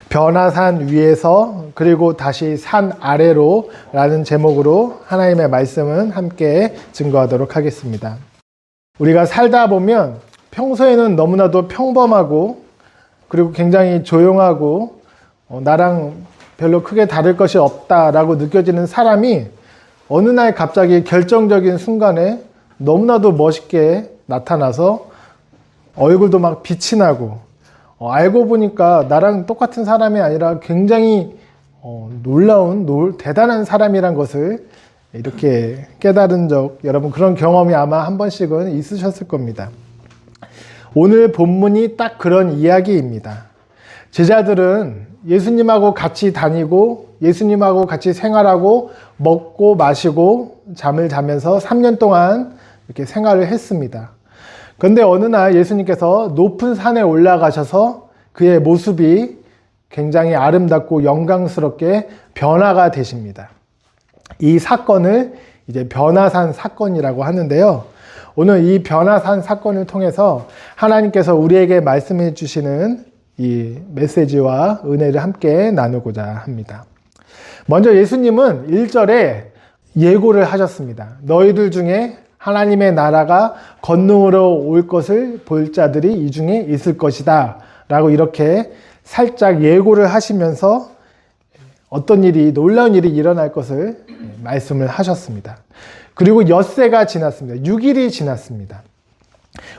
변화산 위에서 그리고 다시 산 아래로 라는 제목으로 하나님의 말씀은 함께 증거하도록 하겠습니다. 우리가 살다 보면 평소에는 너무나도 평범하고 그리고 굉장히 조용하고 나랑 별로 크게 다를 것이 없다라고 느껴지는 사람이 어느 날 갑자기 결정적인 순간에 너무나도 멋있게 나타나서 얼굴도 막 빛이 나고 알고 보니까 나랑 똑같은 사람이 아니라 굉장히 놀라운 대단한 사람이란 것을 이렇게 깨달은 적, 여러분 그런 경험이 아마 한 번씩은 있으셨을 겁니다. 오늘 본문이 딱 그런 이야기입니다. 제자들은 예수님하고 같이 다니고 예수님하고 같이 생활하고 먹고 마시고 잠을 자면서 3년 동안 이렇게 생활을 했습니다. 그런데 어느 날 예수님께서 높은 산에 올라가셔서 그의 모습이 굉장히 아름답고 영광스럽게 변화가 되십니다. 이 사건을 이제 변화산 사건이라고 하는데요. 오늘 이 변화산 사건을 통해서 하나님께서 우리에게 말씀해 주시는 이 메시지와 은혜를 함께 나누고자 합니다. 먼저 예수님은 1절에 예고를 하셨습니다. 너희들 중에 하나님의 나라가 권능으로 올 것을 볼 자들이 이 중에 있을 것이다 라고 이렇게 살짝 예고를 하시면서 어떤 일이, 놀라운 일이 일어날 것을 말씀을 하셨습니다. 그리고 엿새가 지났습니다. 6일이 지났습니다.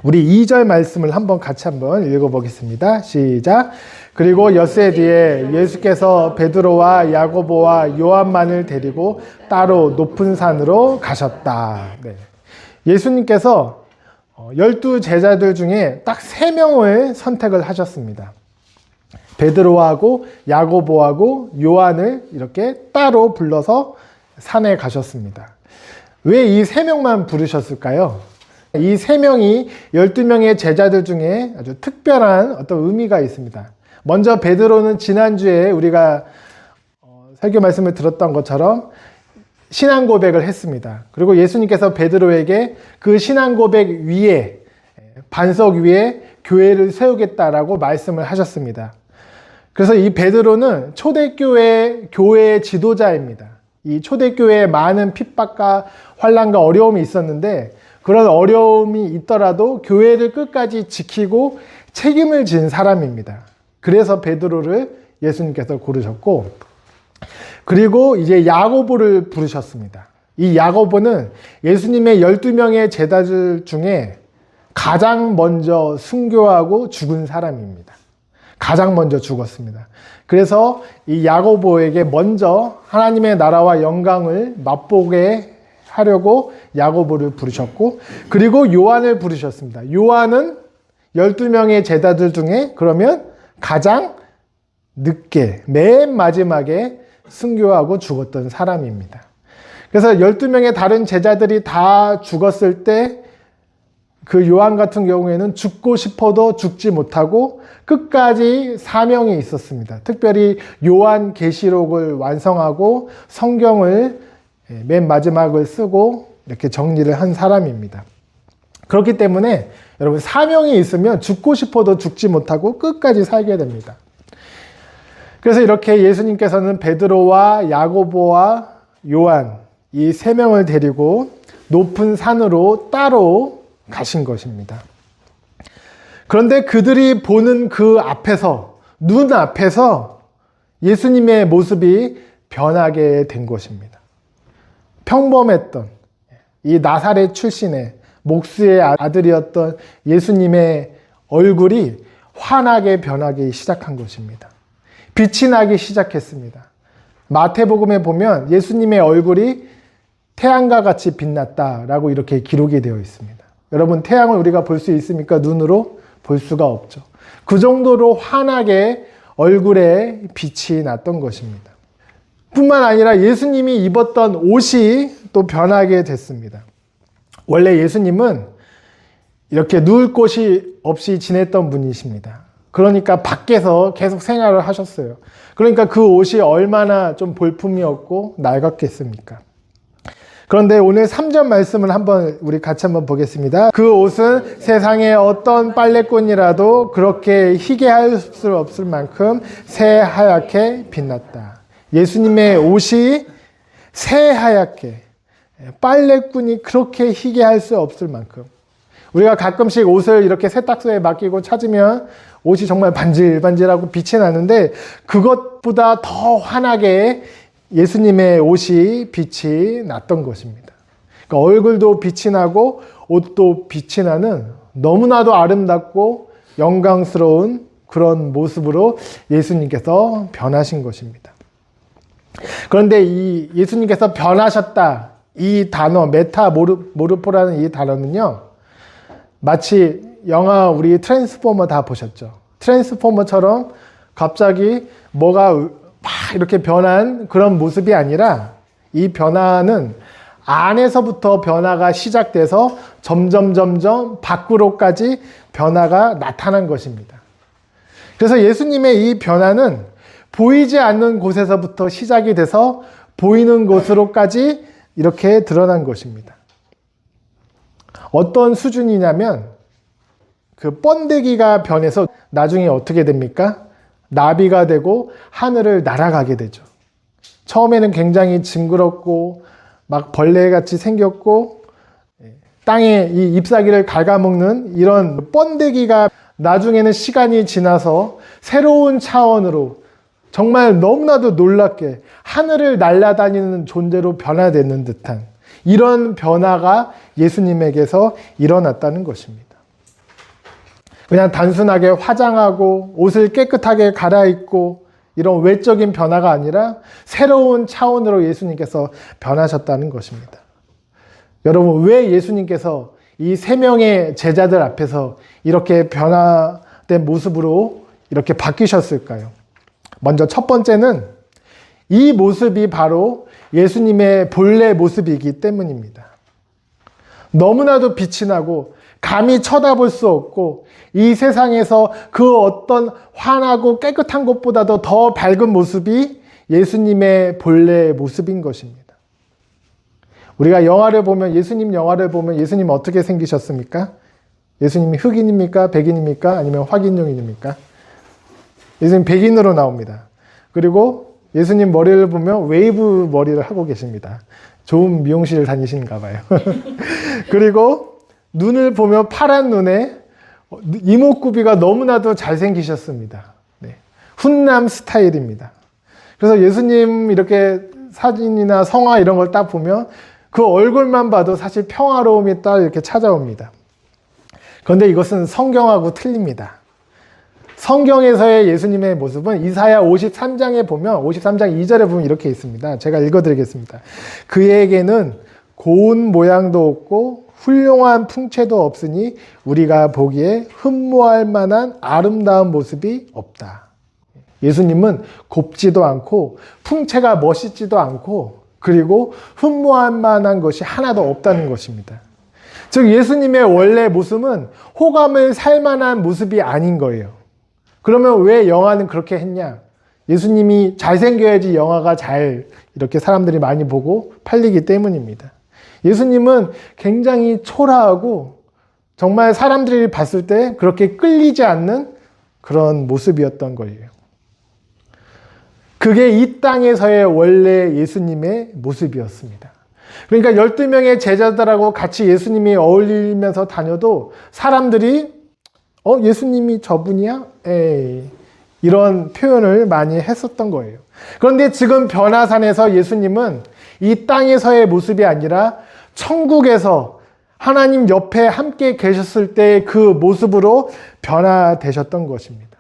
우리 2절 말씀을 같이 한번 읽어보겠습니다. 시작. 그리고 엿새 뒤에 예수께서 베드로와 야고보와 요한만을 데리고 따로 높은 산으로 가셨다. 네. 예수님께서 12 제자들 중에 딱 3명을 선택을 하셨습니다. 베드로하고 야고보하고 요한을 이렇게 따로 불러서 산에 가셨습니다. 왜 이 3명만 부르셨을까요? 이 3명이 12명의 제자들 중에 아주 특별한 어떤 의미가 있습니다. 먼저 베드로는 지난주에 우리가 설교 말씀을 들었던 것처럼 신앙 고백을 했습니다. 그리고 예수님께서 베드로에게 그 신앙 고백 위에, 반석 위에 교회를 세우겠다라고 말씀을 하셨습니다. 그래서 이 베드로는 초대교회 교회의 지도자입니다. 이 초대교회에 많은 핍박과 환난과 어려움이 있었는데 그런 어려움이 있더라도 교회를 끝까지 지키고 책임을 진 사람입니다. 그래서 베드로를 예수님께서 고르셨고, 그리고 이제 야고보를 부르셨습니다. 이 야고보는 예수님의 12명의 제자들 중에 가장 먼저 순교하고 죽은 사람입니다. 가장 먼저 죽었습니다. 그래서 이 야고보에게 먼저 하나님의 나라와 영광을 맛보게 하려고 야고보를 부르셨고, 그리고 요한을 부르셨습니다. 요한은 12명의 제자들 중에 그러면 가장 늦게, 맨 마지막에 순교하고 죽었던 사람입니다. 그래서 12명의 다른 제자들이 다 죽었을 때 그 요한 같은 경우에는 죽고 싶어도 죽지 못하고 끝까지 사명이 있었습니다. 특별히 요한 계시록을 완성하고 성경을 맨 마지막을 쓰고 이렇게 정리를 한 사람입니다. 그렇기 때문에 여러분 사명이 있으면 죽고 싶어도 죽지 못하고 끝까지 살게 됩니다. 그래서 이렇게 예수님께서는 베드로와 야고보와 요한 이 3명을 데리고 높은 산으로 따로 가신 것입니다. 그런데 그들이 보는 그 앞에서, 눈앞에서 예수님의 모습이 변하게 된 것입니다. 평범했던 이 나사렛 출신의 목수의 아들이었던 예수님의 얼굴이 환하게 변하기 시작한 것입니다. 빛이 나기 시작했습니다. 마태복음에 보면 예수님의 얼굴이 태양과 같이 빛났다라고 이렇게 기록이 되어 있습니다. 여러분, 태양을 우리가 볼 수 있습니까? 눈으로 볼 수가 없죠. 그 정도로 환하게 얼굴에 빛이 났던 것입니다. 뿐만 아니라 예수님이 입었던 옷이 또 변하게 됐습니다. 원래 예수님은 이렇게 누울 곳이 없이 지냈던 분이십니다. 그러니까 밖에서 계속 생활을 하셨어요. 그러니까 그 옷이 얼마나 좀 볼품이 없고 낡았겠습니까? 그런데 오늘 3절 말씀을 우리 같이 한번 보겠습니다. 그 옷은 세상에 어떤 빨래꾼이라도 그렇게 희게 할 수 없을 만큼 새하얗게 빛났다. 예수님의 옷이 새하얗게, 빨래꾼이 그렇게 희게 할 수 없을 만큼. 우리가 가끔씩 옷을 이렇게 세탁소에 맡기고 찾으면 옷이 정말 반질반질하고 빛이 나는데, 그것보다 더 환하게 예수님의 옷이 빛이 났던 것입니다. 그러니까 얼굴도 빛이 나고 옷도 빛이 나는 너무나도 아름답고 영광스러운 그런 모습으로 예수님께서 변하신 것입니다. 그런데 이 예수님께서 변하셨다, 이 단어 메타모르포라는 이 단어는요, 마치 영화 우리 트랜스포머 다 보셨죠? 트랜스포머처럼 갑자기 뭐가 막 이렇게 변한 그런 모습이 아니라, 이 변화는 안에서부터 변화가 시작돼서 점점 밖으로까지 변화가 나타난 것입니다. 그래서 예수님의 이 변화는 보이지 않는 곳에서부터 시작이 돼서 보이는 곳으로까지 이렇게 드러난 것입니다. 어떤 수준이냐면, 그 번데기가 변해서 나중에 어떻게 됩니까? 나비가 되고 하늘을 날아가게 되죠. 처음에는 굉장히 징그럽고 막 벌레같이 생겼고 땅에 이 잎사귀를 갉아먹는 이런 번데기가 나중에는 시간이 지나서 새로운 차원으로 정말 너무나도 놀랍게 하늘을 날아다니는 존재로 변화되는 듯한 이런 변화가 예수님에게서 일어났다는 것입니다. 그냥 단순하게 화장하고 옷을 깨끗하게 갈아입고 이런 외적인 변화가 아니라 새로운 차원으로 예수님께서 변하셨다는 것입니다. 여러분, 왜 예수님께서 이 3명의 제자들 앞에서 이렇게 변화된 모습으로 이렇게 바뀌셨을까요? 먼저 첫 번째는 이 모습이 바로 예수님의 본래 모습이기 때문입니다. 너무나도 빛이 나고 감히 쳐다볼 수 없고 이 세상에서 그 어떤 환하고 깨끗한 것보다도 더 밝은 모습이 예수님의 본래 모습인 것입니다. 우리가 영화를 보면, 예수님 영화를 보면 예수님 어떻게 생기셨습니까? 예수님이 흑인입니까? 백인입니까? 아니면 화기룡입니까? 예수님 백인으로 나옵니다. 그리고 예수님 머리를 보면 웨이브 머리를 하고 계십니다. 좋은 미용실을 다니시는가 봐요. 그리고 눈을 보면 파란 눈에 이목구비가 너무나도 잘생기셨습니다. 네. 훈남 스타일입니다. 그래서 예수님 이렇게 사진이나 성화 이런 걸 딱 보면 그 얼굴만 봐도 사실 평화로움이 딱 이렇게 찾아옵니다. 그런데 이것은 성경하고 틀립니다. 성경에서의 예수님의 모습은 이사야 53장에 보면, 53장 2절에 보면 이렇게 있습니다. 제가 읽어드리겠습니다. 그에게는 고운 모양도 없고 훌륭한 풍채도 없으니 우리가 보기에 흠모할 만한 아름다운 모습이 없다. 예수님은 곱지도 않고 풍채가 멋있지도 않고 그리고 흠모할 만한 것이 하나도 없다는 것입니다. 즉 예수님의 원래 모습은 호감을 살 만한 모습이 아닌 거예요. 그러면 왜 영화는 그렇게 했냐? 예수님이 잘생겨야지 영화가 잘 이렇게 사람들이 많이 보고 팔리기 때문입니다. 예수님은 굉장히 초라하고 정말 사람들이 봤을 때 그렇게 끌리지 않는 그런 모습이었던 거예요. 그게 이 땅에서의 원래 예수님의 모습이었습니다. 그러니까 12명의 제자들하고 같이 예수님이 어울리면서 다녀도 사람들이 예수님이 저분이야? 에이, 이런 표현을 많이 했었던 거예요. 그런데 지금 변화산에서 예수님은 이 땅에서의 모습이 아니라 천국에서 하나님 옆에 함께 계셨을 때 그 모습으로 변화되셨던 것입니다.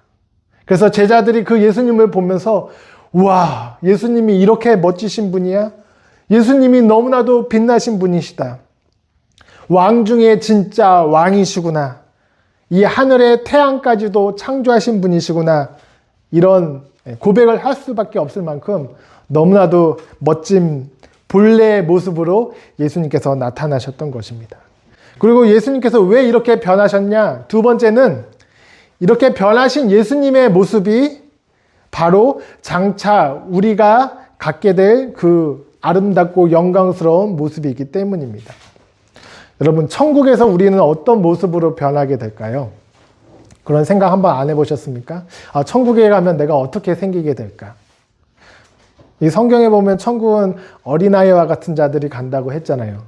그래서 제자들이 그 예수님을 보면서 와, 예수님이 이렇게 멋지신 분이야? 예수님이 너무나도 빛나신 분이시다. 왕 중에 진짜 왕이시구나. 이 하늘의 태양까지도 창조하신 분이시구나. 이런 고백을 할 수밖에 없을 만큼 너무나도 멋진 본래의 모습으로 예수님께서 나타나셨던 것입니다. 그리고 예수님께서 왜 이렇게 변하셨냐? 두 번째는 이렇게 변하신 예수님의 모습이 바로 장차 우리가 갖게 될 그 아름답고 영광스러운 모습이 있기 때문입니다. 여러분, 천국에서 우리는 어떤 모습으로 변하게 될까요? 그런 생각 한번 안 해보셨습니까? 천국에 가면 내가 어떻게 생기게 될까? 이 성경에 보면 천국은 어린아이와 같은 자들이 간다고 했잖아요.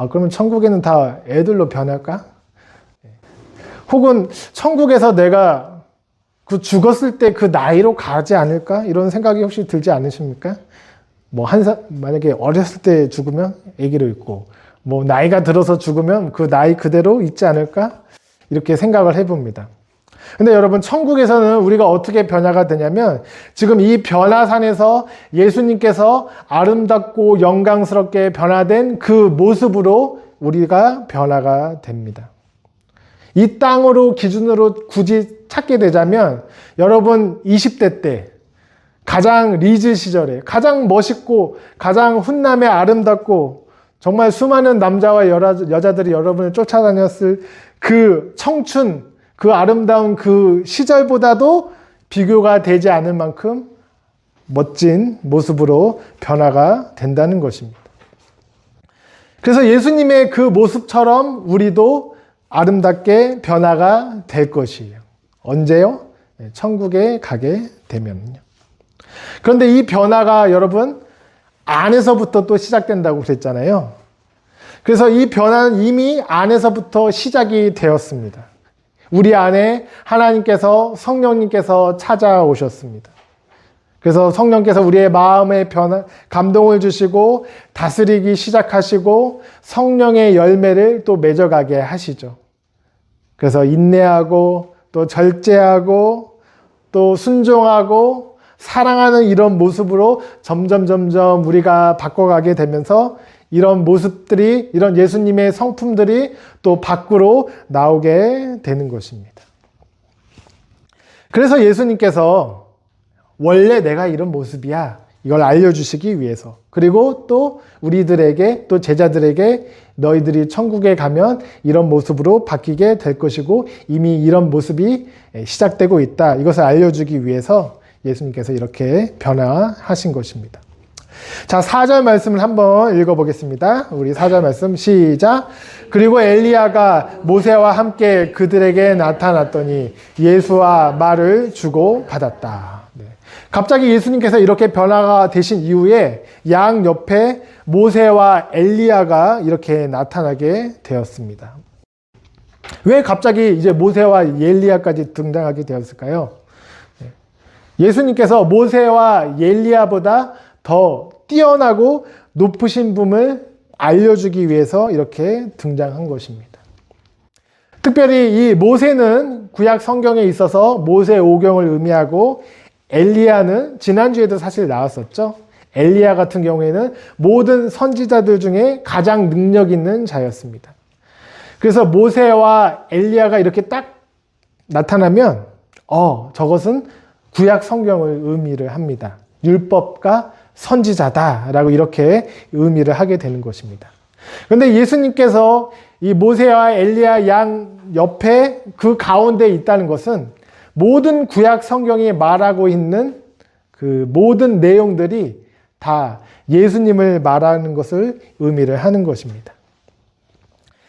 그러면 천국에는 다 애들로 변할까? 혹은 천국에서 내가 그 죽었을 때 그 나이로 가지 않을까? 이런 생각이 혹시 들지 않으십니까? 만약에 어렸을 때 죽으면 아기로 있고, 나이가 들어서 죽으면 그 나이 그대로 있지 않을까? 이렇게 생각을 해봅니다. 근데 여러분, 천국에서는 우리가 어떻게 변화가 되냐면, 지금 이 변화산에서 예수님께서 아름답고 영광스럽게 변화된 그 모습으로 우리가 변화가 됩니다. 이 땅으로 기준으로 굳이 찾게 되자면, 여러분 20대 때 가장 리즈 시절에 가장 멋있고 가장 훈남에 아름답고 정말 수많은 남자와 여자들이 여러분을 쫓아다녔을 그 청춘, 그 아름다운 그 시절보다도 비교가 되지 않을 만큼 멋진 모습으로 변화가 된다는 것입니다. 그래서 예수님의 그 모습처럼 우리도 아름답게 변화가 될 것이에요. 언제요? 천국에 가게 되면요. 그런데 이 변화가 여러분 안에서부터 또 시작된다고 그랬잖아요. 그래서 이 변화는 이미 안에서부터 시작이 되었습니다. 우리 안에 하나님께서, 성령님께서 찾아오셨습니다. 그래서 성령께서 우리의 마음에 감동을 주시고 다스리기 시작하시고 성령의 열매를 또 맺어가게 하시죠. 그래서 인내하고 또 절제하고 또 순종하고 사랑하는 이런 모습으로 점점 우리가 바꿔가게 되면서 이런 모습들이, 이런 예수님의 성품들이 또 밖으로 나오게 되는 것입니다. 그래서 예수님께서 원래 내가 이런 모습이야, 이걸 알려주시기 위해서, 그리고 또 우리들에게, 또 제자들에게 너희들이 천국에 가면 이런 모습으로 바뀌게 될 것이고 이미 이런 모습이 시작되고 있다, 이것을 알려주기 위해서 예수님께서 이렇게 변화하신 것입니다. 자, 4절 말씀을 한번 읽어보겠습니다. 우리 4절 말씀 시작. 그리고 엘리야가 모세와 함께 그들에게 나타났더니 예수와 말을 주고 받았다. 네. 갑자기 예수님께서 이렇게 변화가 되신 이후에 양 옆에 모세와 엘리야가 이렇게 나타나게 되었습니다. 왜 갑자기 이제 모세와 엘리야까지 등장하게 되었을까요? 예수님께서 모세와 엘리야보다 더 뛰어나고 높으신 분을 알려주기 위해서 이렇게 등장한 것입니다. 특별히 이 모세는 구약 성경에 있어서 모세 오경을 의미하고 엘리야는 지난주에도 사실 나왔었죠. 엘리야 같은 경우에는 모든 선지자들 중에 가장 능력 있는 자였습니다. 그래서 모세와 엘리야가 이렇게 딱 나타나면 저것은 구약 성경을 의미를 합니다. 율법과 선지자다라고 이렇게 의미를 하게 되는 것입니다. 그런데 예수님께서 이 모세와 엘리야 양 옆에 그 가운데 있다는 것은 모든 구약 성경이 말하고 있는 그 모든 내용들이 다 예수님을 말하는 것을 의미를 하는 것입니다.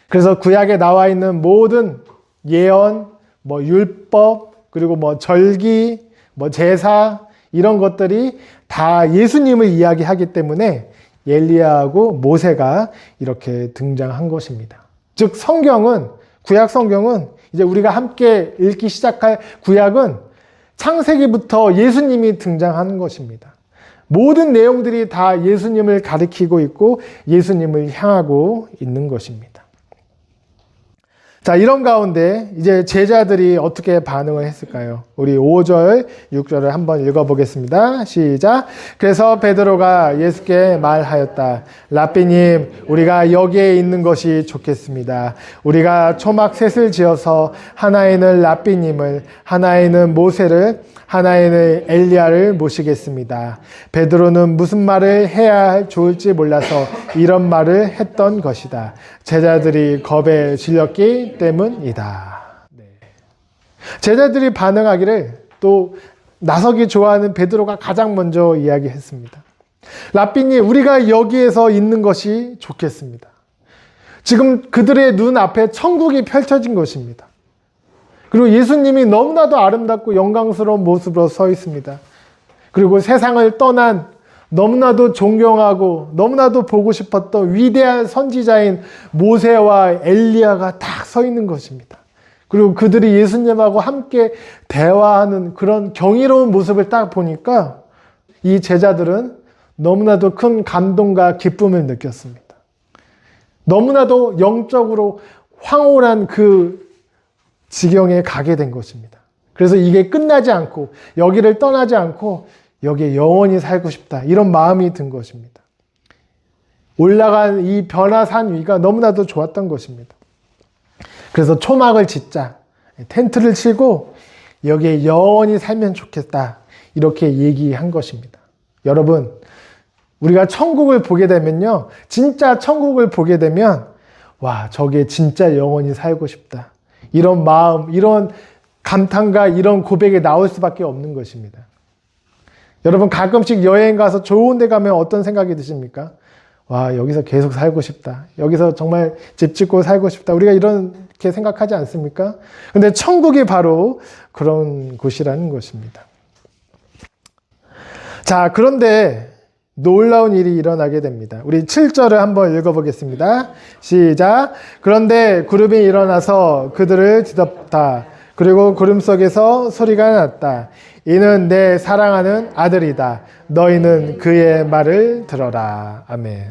그래서 구약에 나와 있는 모든 예언, 율법, 그리고 절기, 제사, 이런 것들이 다 예수님을 이야기하기 때문에 엘리야하고 모세가 이렇게 등장한 것입니다. 즉 성경은, 구약 성경은, 이제 우리가 함께 읽기 시작할 구약은 창세기부터 예수님이 등장하는 것입니다. 모든 내용들이 다 예수님을 가리키고 있고 예수님을 향하고 있는 것입니다. 자, 이런 가운데 이제 제자들이 어떻게 반응을 했을까요? 우리 5절, 6절을 한번 읽어보겠습니다. 시작. 그래서 베드로가 예수께 말하였다. 라삐님, 우리가 여기에 있는 것이 좋겠습니다. 우리가 초막 셋을 지어서 하나에는 라삐님을, 하나에는 모세를, 하나에는 엘리야를 모시겠습니다. 베드로는 무슨 말을 해야 좋을지 몰라서 이런 말을 했던 것이다. 제자들이 겁에 질렸기 때문이다. 네. 제자들이 반응하기를 또 나서기 좋아하는 베드로가 가장 먼저 이야기했습니다. 랍비님, 우리가 여기에서 있는 것이 좋겠습니다. 지금 그들의 눈앞에 천국이 펼쳐진 것입니다. 그리고 예수님이 너무나도 아름답고 영광스러운 모습으로 서 있습니다. 그리고 세상을 떠난 너무나도 존경하고 너무나도 보고 싶었던 위대한 선지자인 모세와 엘리야가 딱 서 있는 것입니다. 그리고 그들이 예수님하고 함께 대화하는 그런 경이로운 모습을 딱 보니까 이 제자들은 너무나도 큰 감동과 기쁨을 느꼈습니다. 너무나도 영적으로 황홀한 그 지경에 가게 된 것입니다. 그래서 이게 끝나지 않고 여기를 떠나지 않고 여기에 영원히 살고 싶다, 이런 마음이 든 것입니다. 올라간 이 변화산 위가 너무나도 좋았던 것입니다. 그래서 초막을 짓자, 텐트를 치고 여기에 영원히 살면 좋겠다, 이렇게 얘기한 것입니다. 여러분, 우리가 천국을 보게 되면요, 진짜 천국을 보게 되면 와, 저게 진짜 영원히 살고 싶다, 이런 마음, 이런 감탄과 이런 고백이 나올 수밖에 없는 것입니다. 여러분, 가끔씩 여행 가서 좋은 데 가면 어떤 생각이 드십니까? 와, 여기서 계속 살고 싶다, 여기서 정말 집 짓고 살고 싶다, 우리가 이렇게 생각하지 않습니까? 근데 천국이 바로 그런 곳이라는 것입니다. 자, 그런데 놀라운 일이 일어나게 됩니다. 우리 7절을 한번 읽어보겠습니다. 시작. 그런데 구름이 일어나서 그들을 뒤덮다. 그리고 구름 속에서 소리가 났다. 이는 내 사랑하는 아들이다. 너희는 그의 말을 들어라. 아멘.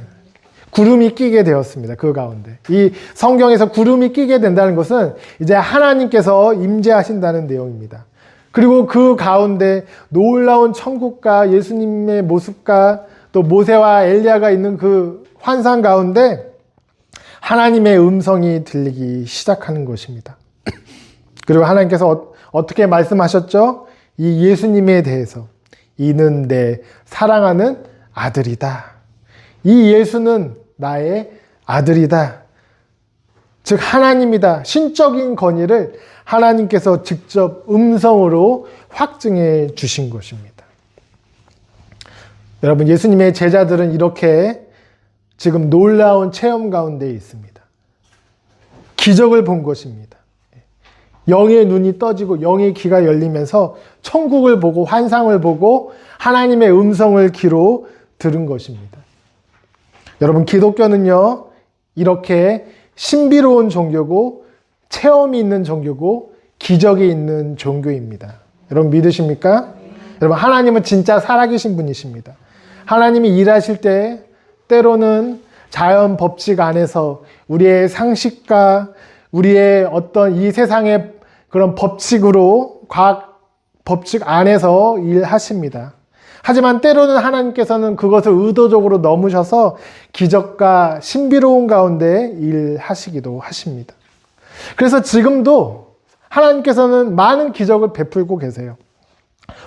구름이 끼게 되었습니다. 그 가운데. 이 성경에서 구름이 끼게 된다는 것은 이제 하나님께서 임재하신다는 내용입니다. 그리고 그 가운데 놀라운 천국과 예수님의 모습과 또 모세와 엘리야가 있는 그 환상 가운데 하나님의 음성이 들리기 시작하는 것입니다. 그리고 하나님께서 어떻게 말씀하셨죠? 이 예수님에 대해서 이는 내 사랑하는 아들이다. 이 예수는 나의 아들이다. 즉 하나님이다. 신적인 권위를 하나님께서 직접 음성으로 확증해 주신 것입니다. 여러분, 예수님의 제자들은 이렇게 지금 놀라운 체험 가운데 있습니다. 기적을 본 것입니다. 영의 눈이 떠지고 영의 귀가 열리면서 천국을 보고 환상을 보고 하나님의 음성을 귀로 들은 것입니다. 여러분, 기독교는요, 이렇게 신비로운 종교고 체험이 있는 종교고 기적이 있는 종교입니다. 여러분, 믿으십니까? 여러분, 하나님은 진짜 살아계신 분이십니다. 하나님이 일하실 때 때로는 자연 법칙 안에서 우리의 상식과 우리의 어떤 이 세상의 그런 법칙으로, 과학 법칙 안에서 일하십니다. 하지만 때로는 하나님께서는 그것을 의도적으로 넘으셔서 기적과 신비로운 가운데 일하시기도 하십니다. 그래서 지금도 하나님께서는 많은 기적을 베풀고 계세요.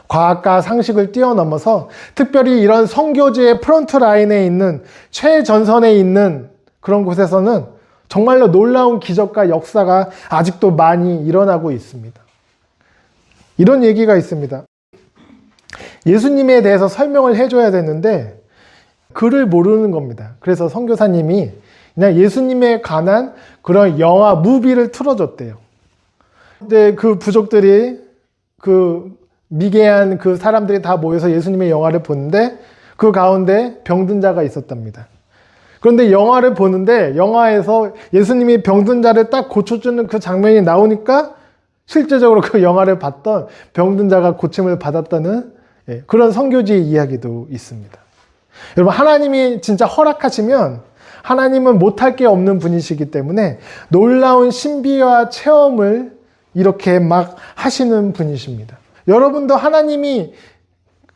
과학과 상식을 뛰어넘어서 특별히 이런 선교지의 프론트 라인에 있는 최전선에 있는 그런 곳에서는 정말로 놀라운 기적과 역사가 아직도 많이 일어나고 있습니다. 이런 얘기가 있습니다. 예수님에 대해서 설명을 해줘야 되는데 글을 모르는 겁니다. 그래서 선교사님이 그냥 예수님에 관한 그런 영화, 무비를 틀어줬대요. 근데 그 부족들이, 그 미개한 그 사람들이 다 모여서 예수님의 영화를 보는데 그 가운데 병든 자가 있었답니다. 그런데 영화를 보는데 영화에서 예수님이 병든 자를 딱 고쳐주는 그 장면이 나오니까 실제적으로 그 영화를 봤던 병든 자가 고침을 받았다는 그런 선교지의 이야기도 있습니다. 여러분, 하나님이 진짜 허락하시면 하나님은 못할 게 없는 분이시기 때문에 놀라운 신비와 체험을 이렇게 막 하시는 분이십니다. 여러분도 하나님이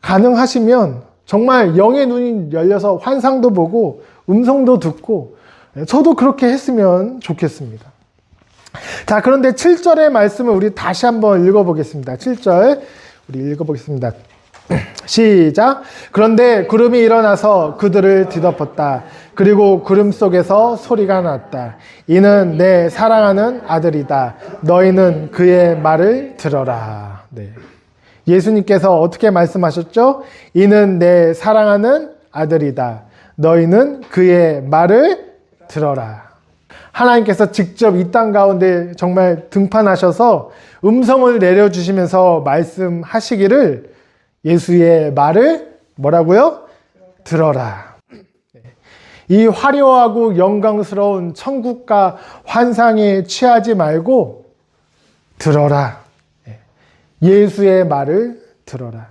가능하시면 정말 영의 눈이 열려서 환상도 보고 음성도 듣고, 저도 그렇게 했으면 좋겠습니다. 자, 그런데 7절의 말씀을 우리 다시 한번 읽어보겠습니다. 7절 우리 읽어보겠습니다. 시작. 그런데 구름이 일어나서 그들을 뒤덮었다. 그리고 구름 속에서 소리가 났다. 이는 내 사랑하는 아들이다. 너희는 그의 말을 들어라. 네. 예수님께서 어떻게 말씀하셨죠? 이는 내 사랑하는 아들이다. 너희는 그의 말을 들어라. 하나님께서 직접 이 땅 가운데 정말 등판하셔서 음성을 내려주시면서 말씀하시기를 예수의 말을 뭐라고요? 들어라. 이 화려하고 영광스러운 천국과 환상에 취하지 말고 들어라. 예수의 말을 들어라.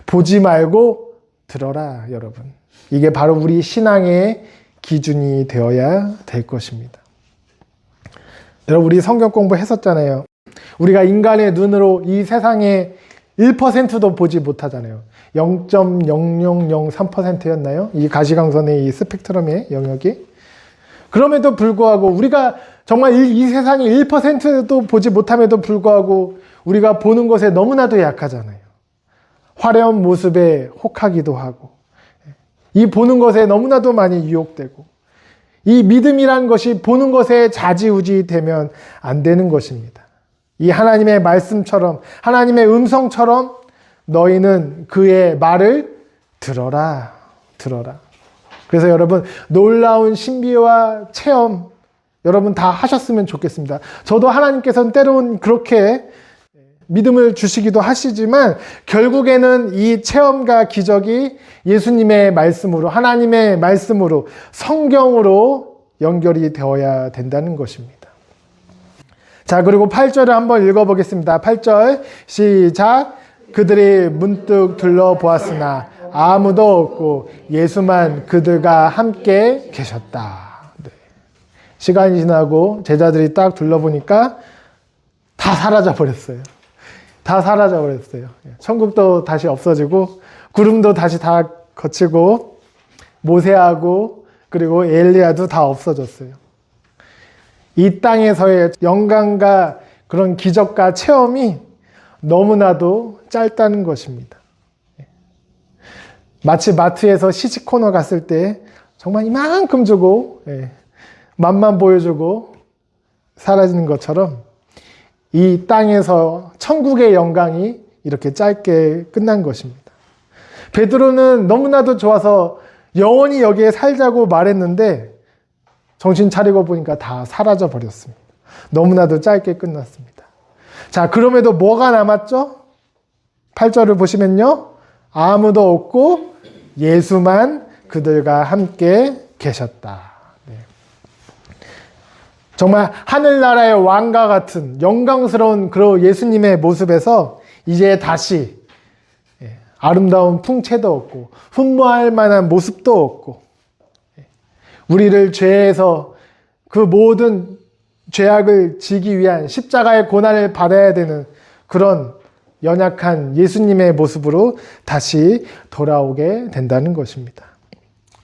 보지 말고 들어라, 여러분. 이게 바로 우리 신앙의 기준이 되어야 될 것입니다. 여러분, 우리 성경 공부했었잖아요. 우리가 인간의 눈으로 이 세상에 1%도 보지 못하잖아요. 0.0003%였나요? 이 가시광선의 이 스펙트럼의 영역이. 그럼에도 불구하고 우리가 정말 이 세상에 1%도 보지 못함에도 불구하고 우리가 보는 것에 너무나도 약하잖아요. 화려한 모습에 혹하기도 하고, 이 보는 것에 너무나도 많이 유혹되고, 이 믿음이란 것이 보는 것에 좌지우지 되면 안 되는 것입니다. 이 하나님의 말씀처럼, 하나님의 음성처럼 너희는 그의 말을 들어라, 들어라. 그래서 여러분, 놀라운 신비와 체험 여러분 다 하셨으면 좋겠습니다. 저도 하나님께서는 때로는 그렇게 믿음을 주시기도 하시지만 결국에는 이 체험과 기적이 예수님의 말씀으로, 하나님의 말씀으로, 성경으로 연결이 되어야 된다는 것입니다. 자, 그리고 8절을 한번 읽어보겠습니다. 8절 시작. 그들이 문득 둘러보았으나 아무도 없고 예수만 그들과 함께 계셨다. 네. 시간이 지나고 제자들이 딱 둘러보니까 다 사라져버렸어요. 다 사라져버렸어요. 천국도 다시 없어지고 구름도 다시 다 거치고 모세하고 그리고 엘리야도 다 없어졌어요. 이 땅에서의 영광과 그런 기적과 체험이 너무나도 짧다는 것입니다. 마치 마트에서 시식 코너 갔을 때 정말 이만큼 주고 맛만 보여주고 사라지는 것처럼 이 땅에서 천국의 영광이 이렇게 짧게 끝난 것입니다. 베드로는 너무나도 좋아서 영원히 여기에 살자고 말했는데 정신 차리고 보니까 다 사라져 버렸습니다. 너무나도 짧게 끝났습니다. 자, 그럼에도 뭐가 남았죠? 8절을 보시면요. 아무도 없고 예수만 그들과 함께 계셨다. 네. 정말 하늘나라의 왕과 같은 영광스러운 그런 예수님의 모습에서 이제 다시 아름다운 풍채도 없고 흠모할 만한 모습도 없고 우리를 죄에서 그 모든 죄악을 지기 위한 십자가의 고난을 받아야 되는 그런 연약한 예수님의 모습으로 다시 돌아오게 된다는 것입니다.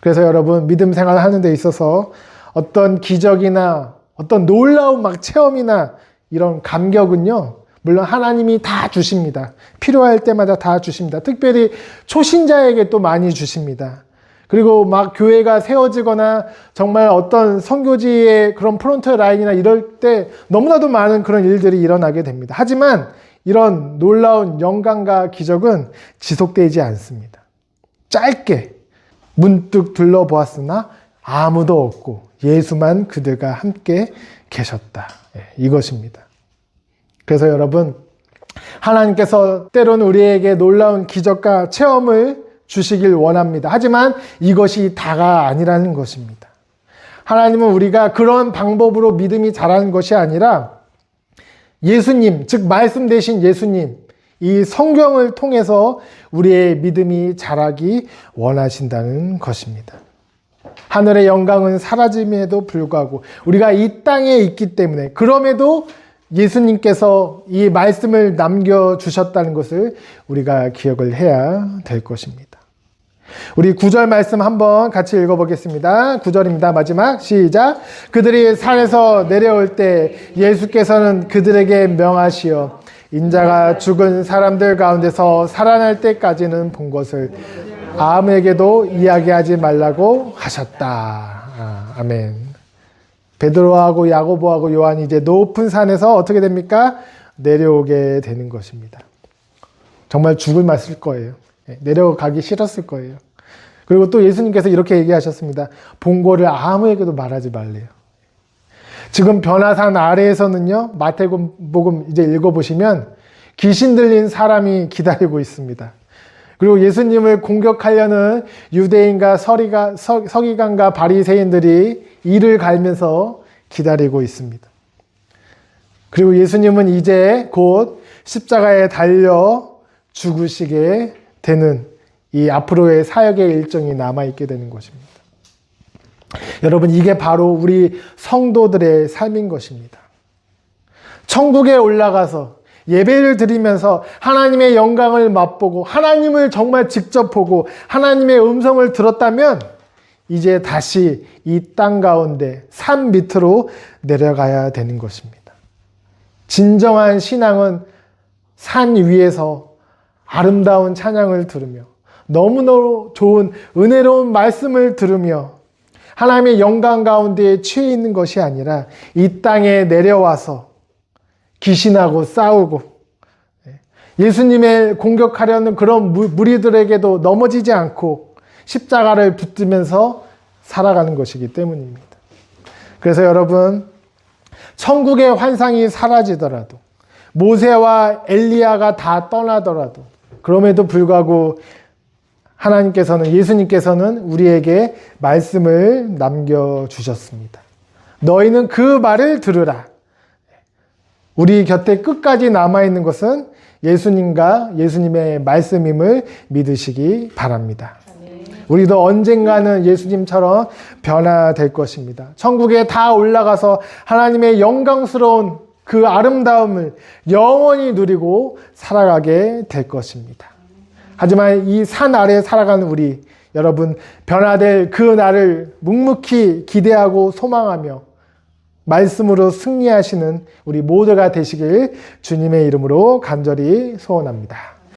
그래서 여러분, 믿음 생활을 하는 데 있어서 어떤 기적이나 어떤 놀라운 막 체험이나 이런 감격은요, 물론 하나님이 다 주십니다. 필요할 때마다 다 주십니다. 특별히 초신자에게 또 많이 주십니다. 그리고 막 교회가 세워지거나 정말 어떤 선교지의 그런 프론트 라인이나 이럴 때 너무나도 많은 그런 일들이 일어나게 됩니다. 하지만 이런 놀라운 영광과 기적은 지속되지 않습니다. 짧게 문득 둘러보았으나 아무도 없고 예수만 그들과 함께 계셨다. 이것입니다. 그래서 여러분, 하나님께서 때로는 우리에게 놀라운 기적과 체험을 주시길 원합니다. 하지만 이것이 다가 아니라는 것입니다. 하나님은 우리가 그런 방법으로 믿음이 자라는 것이 아니라 예수님, 즉 말씀 되신 예수님, 이 성경을 통해서 우리의 믿음이 자라기 원하신다는 것입니다. 하늘의 영광은 사라짐에도 불구하고 우리가 이 땅에 있기 때문에 그럼에도 예수님께서 이 말씀을 남겨주셨다는 것을 우리가 기억을 해야 될 것입니다. 우리 9절 말씀 한번 같이 읽어보겠습니다. 9절입니다. 마지막 시작. 그들이 산에서 내려올 때 예수께서는 그들에게 명하시어 인자가 죽은 사람들 가운데서 살아날 때까지는 본 것을 아무에게도 이야기하지 말라고 하셨다. 아멘. 베드로하고 야고보하고 요한이 이제 높은 산에서 어떻게 됩니까? 내려오게 되는 것입니다. 정말 죽을 맛일 거예요. 내려가기 싫었을 거예요. 그리고 또 예수님께서 이렇게 얘기하셨습니다. 본고를 아무에게도 말하지 말래요. 지금 변화산 아래에서는요, 마태복음 이제 읽어보시면 귀신 들린 사람이 기다리고 있습니다. 그리고 예수님을 공격하려는 유대인과 서기관과 바리새인들이 이를 갈면서 기다리고 있습니다. 그리고 예수님은 이제 곧 십자가에 달려 죽으시게 되는 이 앞으로의 사역의 일정이 남아있게 되는 것입니다. 여러분, 이게 바로 우리 성도들의 삶인 것입니다. 천국에 올라가서 예배를 드리면서 하나님의 영광을 맛보고 하나님을 정말 직접 보고 하나님의 음성을 들었다면 이제 다시 이 땅 가운데 산 밑으로 내려가야 되는 것입니다. 진정한 신앙은 산 위에서 아름다운 찬양을 들으며 너무너무 좋은 은혜로운 말씀을 들으며 하나님의 영광 가운데에 취해 있는 것이 아니라 이 땅에 내려와서 귀신하고 싸우고 예수님을 공격하려는 그런 무리들에게도 넘어지지 않고 십자가를 붙들면서 살아가는 것이기 때문입니다. 그래서 여러분, 천국의 환상이 사라지더라도 모세와 엘리야가 다 떠나더라도 그럼에도 불구하고 하나님께서는, 예수님께서는 우리에게 말씀을 남겨주셨습니다. 너희는 그 말을 들으라. 우리 곁에 끝까지 남아있는 것은 예수님과 예수님의 말씀임을 믿으시기 바랍니다. 우리도 언젠가는 예수님처럼 변화될 것입니다. 천국에 다 올라가서 하나님의 영광스러운 그 아름다움을 영원히 누리고 살아가게 될 것입니다. 하지만 이 산 아래 살아가는 우리, 여러분, 변화될 그 날을 묵묵히 기대하고 소망하며 말씀으로 승리하시는 우리 모두가 되시길 주님의 이름으로 간절히 소원합니다.